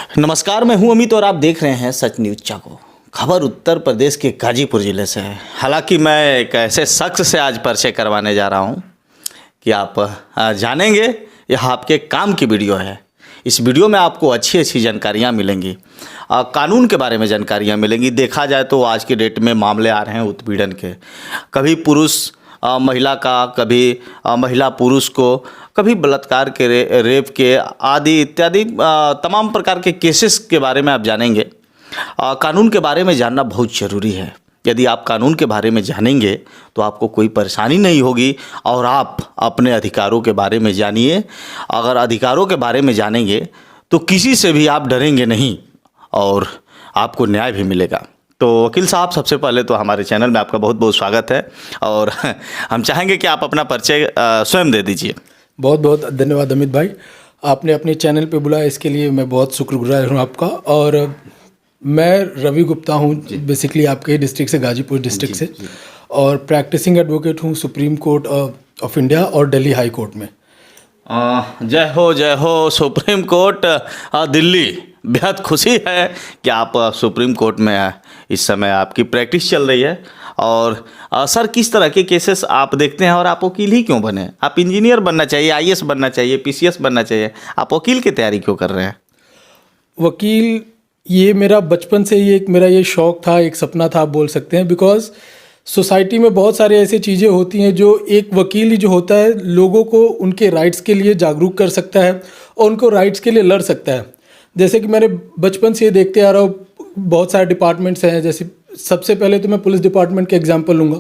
नमस्कार, मैं हूं अमित और आप देख रहे हैं सच न्यूज़ चाको। खबर उत्तर प्रदेश के गाजीपुर ज़िले से है। हालांकि मैं एक ऐसे शख्स से आज परिचय करवाने जा रहा हूं कि आप जानेंगे, यह आपके काम की वीडियो है। इस वीडियो में आपको अच्छी अच्छी जानकारियां मिलेंगी, कानून के बारे में जानकारियां मिलेंगी। देखा जाए तो आज के डेट में मामले आ रहे हैं उत्पीड़न के, कभी पुरुष महिला का, कभी महिला पुरुष को, कभी बलात्कार के, रेप के आदि इत्यादि तमाम प्रकार के केसेस के बारे में आप जानेंगे। कानून के बारे में जानना बहुत ज़रूरी है। यदि आप कानून के बारे में जानेंगे तो आपको कोई परेशानी नहीं होगी और आप अपने अधिकारों के बारे में जानिए। अगर अधिकारों के बारे में जानेंगे तो किसी से भी आप डरेंगे नहीं और आपको न्याय भी मिलेगा। तो वकील साहब, सबसे पहले तो हमारे चैनल में आपका बहुत बहुत स्वागत है और हम चाहेंगे कि आप अपना परिचय स्वयं दे दीजिए। बहुत बहुत धन्यवाद अमित भाई, आपने अपने चैनल पे बुलाया, इसके लिए मैं बहुत शुक्रगुजार हूँ आपका। और मैं रवि गुप्ता हूँ, बेसिकली आपके डिस्ट्रिक्ट से, गाजीपुर डिस्ट्रिक्ट से, और प्रैक्टिसिंग एडवोकेट हूँ सुप्रीम कोर्ट ऑफ इंडिया और दिल्ली हाई कोर्ट में। जय हो सुप्रीम कोर्ट दिल्ली। बेहद खुशी है कि आप सुप्रीम कोर्ट में इस समय आपकी प्रैक्टिस चल रही है। और सर, किस तरह के केसेस आप देखते हैं और आप वकील ही क्यों बने? आप इंजीनियर बनना चाहिए, आईएएस बनना चाहिए, पीसीएस बनना चाहिए, आप वकील की तैयारी क्यों कर रहे हैं? वकील, ये मेरा बचपन से ही एक मेरा ये शौक़ था, एक सपना था, आप बोल सकते हैं। बिकॉज सोसाइटी में बहुत सारे ऐसी चीज़ें होती हैं जो एक वकील ही जो होता है लोगों को उनके राइट्स के लिए जागरूक कर सकता है और उनको राइट्स के लिए लड़ सकता है। जैसे कि मैंने बचपन से ये देखते आ रहा हूँ, बहुत सारे डिपार्टमेंट्स हैं। जैसे सबसे पहले तो मैं पुलिस डिपार्टमेंट का एग्जांपल लूँगा,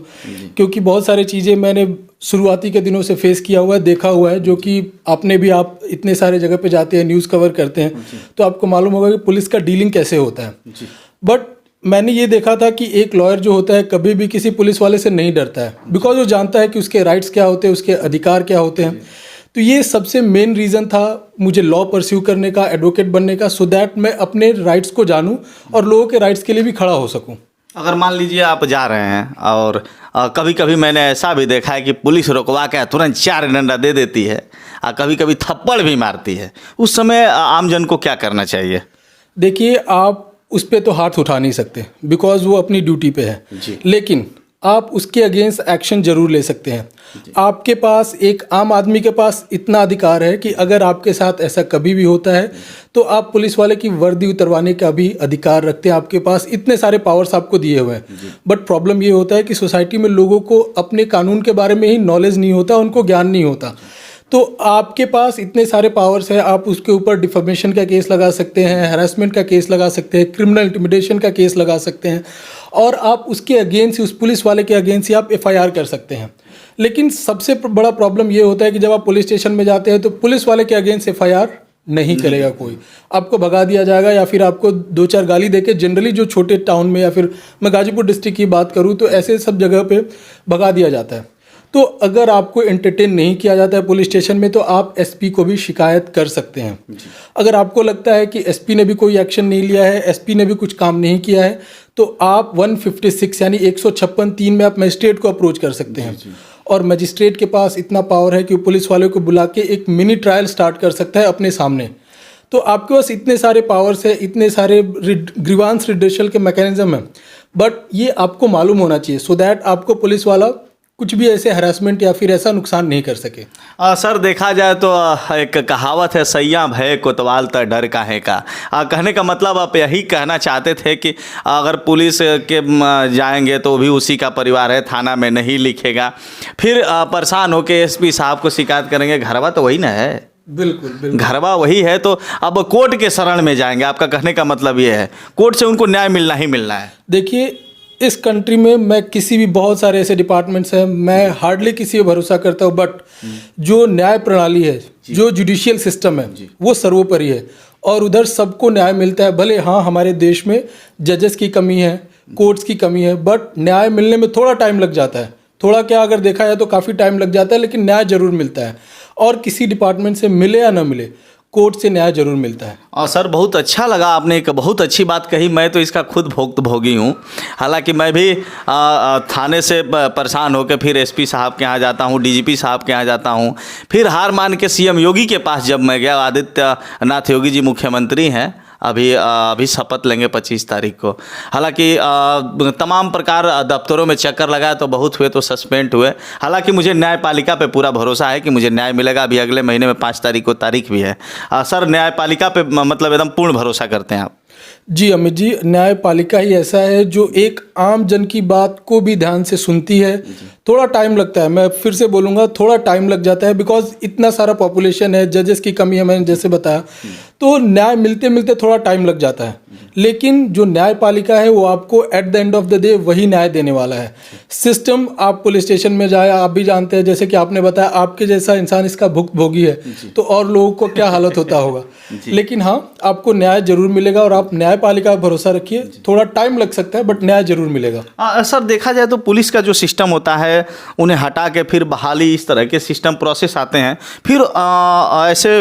क्योंकि बहुत सारी चीज़ें मैंने शुरुआती के दिनों से फेस किया हुआ है, देखा हुआ है, जो कि आपने भी, आप इतने सारे जगह पे जाते हैं, न्यूज़ कवर करते हैं, तो आपको मालूम होगा कि पुलिस का डीलिंग कैसे होता है। बट मैंने ये देखा था कि एक लॉयर जो होता है कभी भी किसी पुलिस वाले से नहीं डरता है, बिकॉज वो जानता है कि उसके राइट्स क्या होते हैं, उसके अधिकार क्या होते हैं। तो ये सबसे मेन रीज़न था मुझे लॉ परस्यू करने का, एडवोकेट बनने का, सो दैट मैं अपने राइट्स को जानूं और लोगों के राइट्स के लिए भी खड़ा हो सकूं। अगर मान लीजिए आप जा रहे हैं और कभी कभी मैंने ऐसा भी देखा है कि पुलिस रुकवा के तुरंत 4 डंडा दे देती है, कभी कभी थप्पड़ भी मारती है, उस समय आमजन को क्या करना चाहिए? देखिए, आप उस पर तो हाथ उठा नहीं सकते, बिकॉज वो अपनी ड्यूटी पे है, लेकिन आप उसके अगेंस्ट एक्शन जरूर ले सकते हैं। आपके पास, एक आम आदमी के पास इतना अधिकार है कि अगर आपके साथ ऐसा कभी भी होता है तो आप पुलिस वाले की वर्दी उतरवाने का भी अधिकार रखते हैं। आपके पास इतने सारे पावर्स आपको दिए हुए हैं। बट प्रॉब्लम ये होता है कि सोसाइटी में लोगों को अपने कानून के बारे में ही नॉलेज नहीं होता, उनको ज्ञान नहीं होता। तो आपके पास इतने सारे पावर्स हैं, आप उसके ऊपर डिफेमेशन का केस लगा सकते हैं, हैरेसमेंट का केस लगा सकते हैं, क्रिमिनल इंटिमिडेशन का केस लगा सकते हैं, और आप उसके अगेंस्ट, उस पुलिस वाले के अगेंस्ट ही आप एफआईआर कर सकते हैं। लेकिन सबसे बड़ा प्रॉब्लम ये होता है कि जब आप पुलिस स्टेशन में जाते हैं तो पुलिस वाले के अगेंस्ट एफआईआर नहीं करेगा कोई, आपको भगा दिया जाएगा या फिर आपको 2-4 गाली देके, जनरली जो छोटे टाउन में, या फिर मैं गाजीपुर डिस्ट्रिक्ट की बात करूँ तो ऐसे सब जगह पे भगा दिया जाता है। तो अगर आपको एंटरटेन नहीं किया जाता है पुलिस स्टेशन में तो आप एसपी को भी शिकायत कर सकते हैं। अगर आपको लगता है कि एसपी ने भी कोई एक्शन नहीं लिया है, एसपी ने भी कुछ काम नहीं किया है, तो आप 156 यानी 156(3) में आप मजिस्ट्रेट को अप्रोच कर सकते हैं। और मजिस्ट्रेट के पास इतना पावर है कि वो पुलिस वाले को बुला के एक मिनी ट्रायल स्टार्ट कर सकता है अपने सामने। तो आपके पास इतने सारे पावर्स है, इतने सारे ग्रीवांस रिड्रेशल के मैकेनिज्म है, बट ये आपको मालूम होना चाहिए, सो दैट आपको पुलिस वाला कुछ भी ऐसे हरासमेंट या फिर ऐसा नुकसान नहीं कर सके। सर, देखा जाए तो एक कहावत है, सैया भय कोतवाल त डर काहे का। कहने का मतलब आप यही कहना चाहते थे कि अगर पुलिस के जाएंगे तो भी उसी का परिवार है, थाना में नहीं लिखेगा, फिर परेशान होकर एसपी साहब को शिकायत करेंगे। घरवा तो वही ना है। बिल्कुल, घरवा वही है, तो अब कोर्ट के शरण में जाएंगे। आपका कहने का मतलब ये है कोर्ट से उनको न्याय मिलना ही मिलना है। देखिए, इस कंट्री में मैं किसी भी, बहुत सारे ऐसे डिपार्टमेंट्स हैं, मैं हार्डली किसी पर भरोसा करता हूँ, बट जो न्याय प्रणाली है, जो जुडिशियल सिस्टम है, वो सर्वोपरि है और उधर सबको न्याय मिलता है। भले हाँ, हमारे देश में जजेस की कमी है, कोर्ट्स की कमी है, बट न्याय मिलने में थोड़ा टाइम लग जाता है। थोड़ा क्या, अगर देखा जाए तो काफ़ी टाइम लग जाता है, लेकिन न्याय जरूर मिलता है। और किसी डिपार्टमेंट से मिले या ना मिले, कोर्ट से न्याय जरूर मिलता है। और सर, बहुत अच्छा लगा, आपने एक बहुत अच्छी बात कही। मैं तो इसका खुद भुक्तभोगी हूँ। हालांकि मैं भी थाने से परेशान होकर फिर एसपी साहब के यहाँ जाता हूँ, डीजीपी साहब के यहाँ जाता हूँ, फिर हार मान के सीएम योगी के पास जब मैं गया, आदित्यनाथ योगी जी मुख्यमंत्री हैं, अभी शपथ लेंगे 25 तारीख को। हालांकि तमाम प्रकार दफ्तरों में चक्कर लगाया तो बहुत हुए तो सस्पेंड हुए। हालांकि मुझे न्यायपालिका पे पूरा भरोसा है कि मुझे न्याय मिलेगा। अभी अगले महीने में 5 तारीख को तारीख भी है। सर, न्यायपालिका पे मतलब एकदम पूर्ण भरोसा करते हैं आप? जी अमित जी, न्यायपालिका ही ऐसा है जो एक आम जन की बात को भी ध्यान से सुनती है। थोड़ा टाइम लगता है, मैं फिर से बोलूँगा, थोड़ा टाइम लग जाता है, बिकॉज इतना सारा पॉपुलेशन है, जजेस की कमी है, मैंने जैसे बताया, तो न्याय मिलते मिलते थोड़ा टाइम लग जाता है। लेकिन जो न्यायपालिका है वो आपको at the end of the day वही न्याय देने वाला है। सिस्टम, आप पुलिस स्टेशन में जाए, आप भी जानते हैं, जैसे कि आपने बताया, आपके जैसा इंसान इसका भुक्तभोगी है तो और लोगों को क्या हालत होता होगा। लेकिन हाँ, आपको न्याय जरूर मिलेगा और आप न्यायपालिका पर भरोसा रखिए। थोड़ा टाइम लग सकता है बट न्याय जरूर मिलेगा। सर, देखा जाए तो पुलिस का जो सिस्टम होता है उन्हें हटा के फिर बहाली, इस तरह के सिस्टम प्रोसेस आते हैं। फिर ऐसे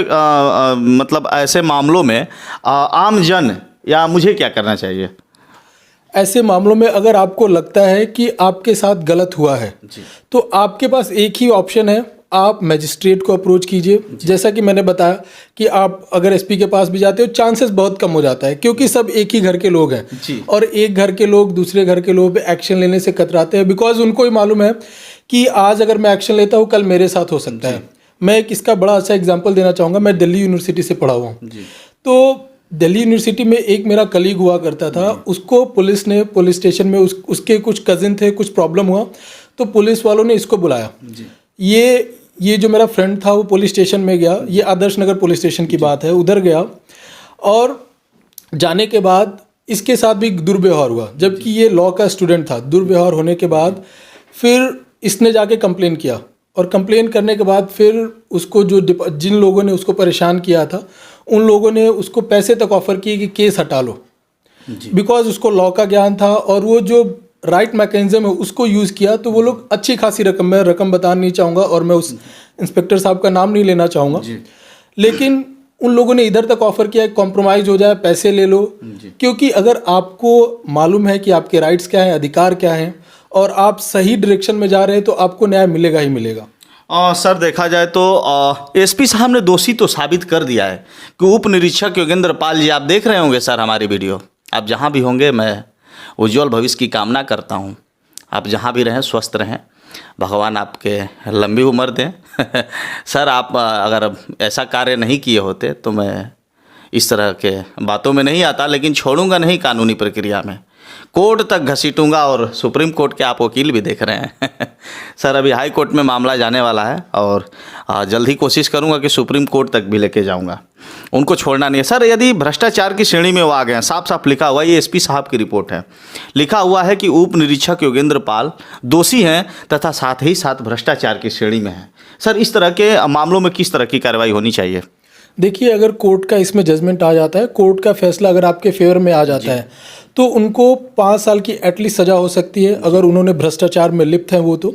मतलब ऐसे मामलों में आम जन या मुझे क्या करना चाहिए? ऐसे मामलों में अगर आपको लगता है कि आपके साथ गलत हुआ है तो आपके पास एक ही ऑप्शन है, आप मजिस्ट्रेट को अप्रोच कीजिए। जैसा कि मैंने बताया कि आप अगर एसपी के पास भी जाते हो, चांसेस बहुत कम हो जाता है, क्योंकि सब एक ही घर के लोग हैं और एक घर के लोग दूसरे घर के लोगों पे एक्शन लेने से कतराते हैं, बिकॉज उनको ही मालूम है कि आज अगर मैं एक्शन लेता हूँ कल मेरे साथ हो सकता है। मैं एक इसका बड़ा अच्छा एग्जाम्पल देना चाहूँगा। मैं दिल्ली यूनिवर्सिटी से पढ़ा हुआ हूँ, तो दिल्ली यूनिवर्सिटी में एक मेरा कलीग हुआ करता था। उसको पुलिस ने, पुलिस स्टेशन में उसके कुछ कजिन थे, कुछ प्रॉब्लम हुआ तो पुलिस वालों ने इसको बुलाया। ये जो मेरा फ्रेंड था वो पुलिस स्टेशन में गया, ये आदर्श नगर पुलिस स्टेशन की बात है, उधर गया और जाने के बाद इसके साथ भी दुर्व्यवहार हुआ, जबकि ये लॉ का स्टूडेंट था। दुर्व्यवहार होने के बाद फिर इसने जाके कंप्लेन किया और कंप्लेन करने के बाद फिर उसको जिन लोगों ने उसको परेशान किया था उन लोगों ने उसको पैसे तक ऑफर किए कि केस हटा लो, बिकॉज उसको लॉ का ज्ञान था और वो जो राइट मैकेनिज्म है उसको यूज़ किया। तो वो लोग अच्छी खासी रकम, मैं रकम बताना नहीं चाहूँगा और मैं उस इंस्पेक्टर साहब का नाम नहीं लेना चाहूँगा, लेकिन उन लोगों ने इधर तक ऑफर किया कॉम्प्रोमाइज़ हो जाए, पैसे ले लो, क्योंकि अगर आपको मालूम है कि आपके राइट्स क्या हैं, अधिकार क्या हैं और आप सही डायरेक्शन में जा रहे हैं तो आपको न्याय मिलेगा ही मिलेगा। सर, देखा जाए तो एसपी साहब ने दोषी तो साबित कर दिया है कि उप निरीक्षक योगेंद्र पाल जी, आप देख रहे होंगे सर हमारी वीडियो, आप जहां भी होंगे मैं उज्जवल भविष्य की कामना करता हूं। आप जहां भी रहें स्वस्थ रहें, भगवान आपके लंबी उम्र दें। सर, आप अगर ऐसा कार्य नहीं किए होते तो मैं इस तरह के बातों में नहीं आता, लेकिन छोड़ूंगा नहीं कानूनी प्रक्रिया में, कोर्ट तक घसीटूंगा और सुप्रीम कोर्ट के आप वकील भी देख रहे हैं। सर, अभी हाई कोर्ट में मामला जाने वाला है और जल्द ही कोशिश करूंगा कि सुप्रीम कोर्ट तक भी लेके जाऊंगा, उनको छोड़ना नहीं है। सर, यदि भ्रष्टाचार की श्रेणी में वो आ गए हैं, साफ साफ लिखा हुआ है, ये एसपी साहब की रिपोर्ट है, लिखा हुआ है कि उप निरीक्षक योगेंद्र पाल दोषी हैं तथा साथ ही साथ भ्रष्टाचार की श्रेणी में हैं। सर, इस तरह के मामलों में किस तरह की कार्रवाई होनी चाहिए? देखिए, अगर कोर्ट का इसमें जजमेंट आ जाता है, कोर्ट का फैसला अगर आपके फेवर में आ जाता है तो उनको 5 साल की एटलीस्ट सज़ा हो सकती है अगर उन्होंने भ्रष्टाचार में लिप्त हैं वो तो।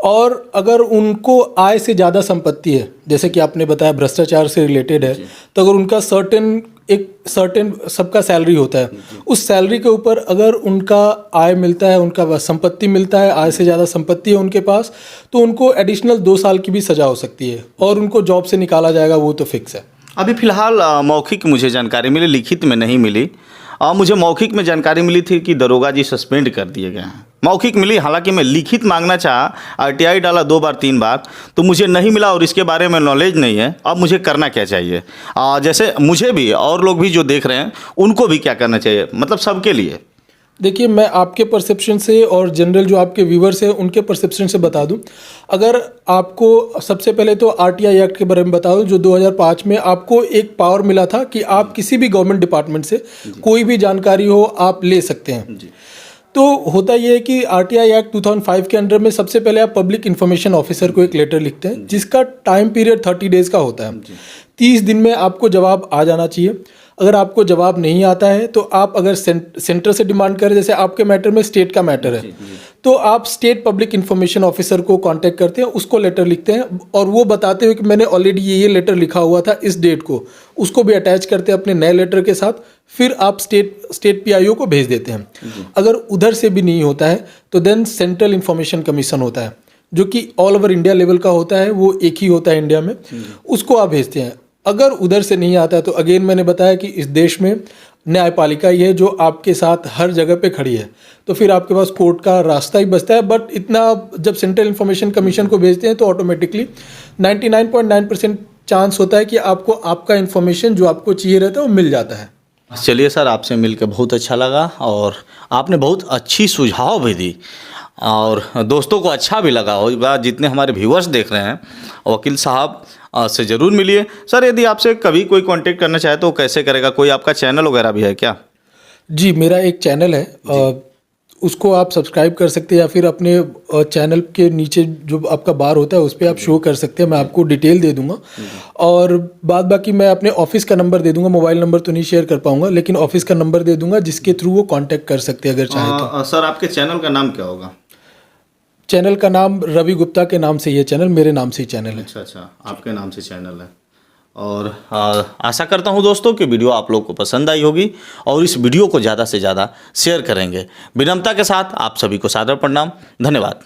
और अगर उनको आय से ज़्यादा संपत्ति है, जैसे कि आपने बताया भ्रष्टाचार से रिलेटेड है, तो अगर उनका सर्टेन सबका सैलरी होता है, उस सैलरी के ऊपर अगर उनका आय मिलता है, उनका संपत्ति मिलता है, आय से ज़्यादा संपत्ति है उनके पास, तो उनको एडिशनल 2 साल की भी सज़ा हो सकती है और उनको जॉब से निकाला जाएगा, वो तो फिक्स है। अभी फ़िलहाल मौखिक मुझे जानकारी मिली, लिखित में नहीं मिली। मुझे मौखिक में जानकारी मिली थी कि दरोगा जी सस्पेंड कर दिए गए हैं, मौखिक मिली। हालांकि मैं लिखित मांगना चाहा, आरटीआई डाला 2 बार 3 बार तो मुझे नहीं मिला और इसके बारे में नॉलेज नहीं है। अब मुझे करना क्या चाहिए? जैसे मुझे भी और लोग भी जो देख रहे हैं उनको भी क्या करना चाहिए, मतलब सबके लिए? देखिए, मैं आपके परसेप्शन से और जनरल जो आपके व्यूवर्स हैं उनके परसेप्शन से बता दूं। अगर आपको सबसे पहले तो आरटीआई एक्ट के बारे में बता दूं, जो 2005 में आपको एक पावर मिला था कि आप किसी भी गवर्नमेंट डिपार्टमेंट से कोई भी जानकारी हो आप ले सकते हैं। तो होता यह है कि आरटीआई एक्ट 2005 के अंडर में सबसे पहले आप पब्लिक इन्फॉर्मेशन ऑफिसर को एक लेटर लिखते हैं जिसका टाइम पीरियड 30 डेज़ का होता है। 30 दिन में आपको जवाब आ जाना चाहिए। अगर आपको जवाब नहीं आता है तो आप अगर सेंटर से डिमांड करें, जैसे आपके मैटर में स्टेट का मैटर है, तो आप स्टेट पब्लिक इन्फॉर्मेशन ऑफिसर को कांटेक्ट करते हैं, उसको लेटर लिखते हैं और वो बताते हुए कि मैंने ऑलरेडी ये लेटर लिखा हुआ था इस डेट को, उसको भी अटैच करते हैं अपने नए लेटर के साथ। फिर आप स्टेट पीआईओ को भेज देते हैं। अगर उधर से भी नहीं होता है तो देन सेंट्रल इन्फॉर्मेशन कमीशन होता है जो कि ऑल ओवर इंडिया लेवल का होता है, वो एक ही होता है इंडिया में, उसको आप भेजते हैं। अगर उधर से नहीं आता है तो अगेन मैंने बताया कि इस देश में न्यायपालिका ही है जो आपके साथ हर जगह पे खड़ी है, तो फिर आपके पास कोर्ट का रास्ता ही बचता है। बट इतना जब सेंट्रल इंफॉर्मेशन कमीशन को भेजते हैं तो ऑटोमेटिकली 99.9% चांस होता है कि आपको आपका इन्फॉर्मेशन जो आपको चाहिए रहता है वो मिल जाता है। चलिए सर, आपसे मिलकर बहुत अच्छा लगा और आपने बहुत अच्छी सुझाव भी दी और दोस्तों को अच्छा भी लगा होगा। जितने हमारे व्यूअर्स देख रहे हैं, वकील साहब से ज़रूर मिलिए। सर, यदि आपसे कभी कोई कांटेक्ट करना चाहे तो कैसे करेगा? कोई आपका चैनल वगैरह भी है क्या? जी, मेरा एक चैनल है, उसको आप सब्सक्राइब कर सकते हैं या फिर अपने चैनल के नीचे जो आपका बार होता है उस पर आप शो कर सकते हैं। मैं आपको डिटेल दे दूंगा और बाद बाकी मैं अपने ऑफिस का नंबर दे दूंगा। मोबाइल नंबर तो नहीं शेयर कर पाऊंगा, लेकिन ऑफिस का नंबर दे दूंगा जिसके थ्रू वो कांटेक्ट कर सकते हैं अगर चाहे तो। सर, आपके चैनल का नाम क्या होगा? चैनल का नाम रवि गुप्ता के नाम से ये चैनल, मेरे नाम से ही चैनल है। अच्छा, आपके नाम से चैनल है। और आशा करता हूँ दोस्तों कि वीडियो आप लोग को पसंद आई होगी और इस वीडियो को ज़्यादा से ज़्यादा शेयर करेंगे। विनम्रता के साथ आप सभी को सादर प्रणाम। धन्यवाद।